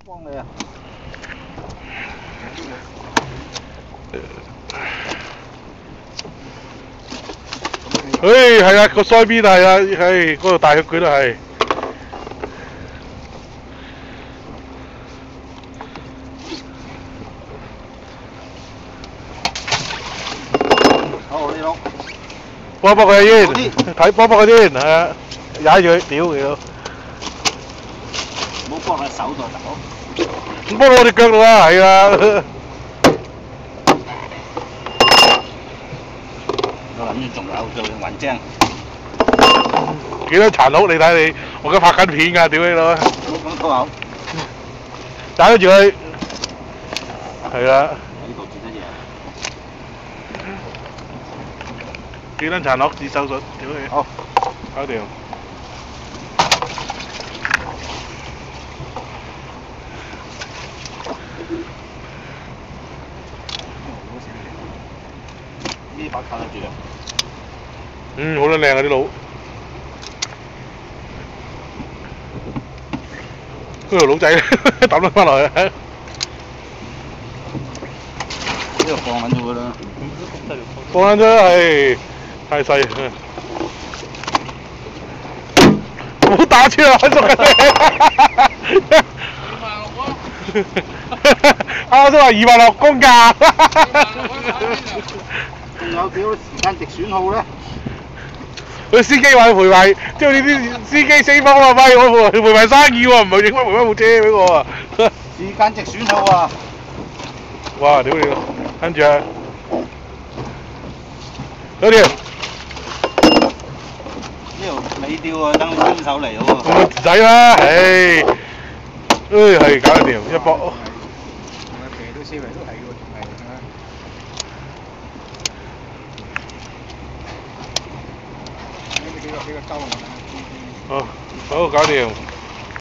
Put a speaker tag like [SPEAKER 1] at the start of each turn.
[SPEAKER 1] 幫你啊！
[SPEAKER 2] 係啊，個腮邊係啊，係嗰度大血佢都係。
[SPEAKER 1] 好，呢碌。
[SPEAKER 2] 幫佢先，睇幫佢先，係啊，踩住佢，屌佢咯！
[SPEAKER 1] 唔好幫喺手度走。
[SPEAKER 2] 幫我哋腳度啊，係啊。
[SPEAKER 1] 我諗住仲有做雲精。
[SPEAKER 2] 幾多殘酷？你睇你，我而家拍緊片㗎，屌你老！
[SPEAKER 1] 唔好講粗口。
[SPEAKER 2] 打得住佢，係啦。
[SPEAKER 1] 呢度見得嘢。
[SPEAKER 2] 幾多殘酷？自手術，屌你！
[SPEAKER 1] 好，
[SPEAKER 2] 搞掂。
[SPEAKER 1] 呢把靠得住啊！
[SPEAKER 2] 嗯，好撚靚啊啲佬。嗰條佬仔抌咗翻落去。
[SPEAKER 1] 呢度放緊咗㗎啦。
[SPEAKER 2] 放緊咗係太細。唔好打穿啊！開叔嘅。阿叔話260公價。
[SPEAKER 1] 仲有幾多時間直選號咧？
[SPEAKER 2] 佢司機話賠埋，即係你啲司機死方話喂，我賠埋生意喎，唔係影翻賠翻部車俾我啊！
[SPEAKER 1] 時間直選號啊！
[SPEAKER 2] 哇！屌你，跟住啊，嗰條
[SPEAKER 1] 呢條尾吊啊，等新手嚟喎。
[SPEAKER 2] 唔使啦，唉，係搞得掂，一搏。
[SPEAKER 1] 皮都燒嚟都係喎，仲係啊！呢幾個周啊！
[SPEAKER 2] 好，搞掂。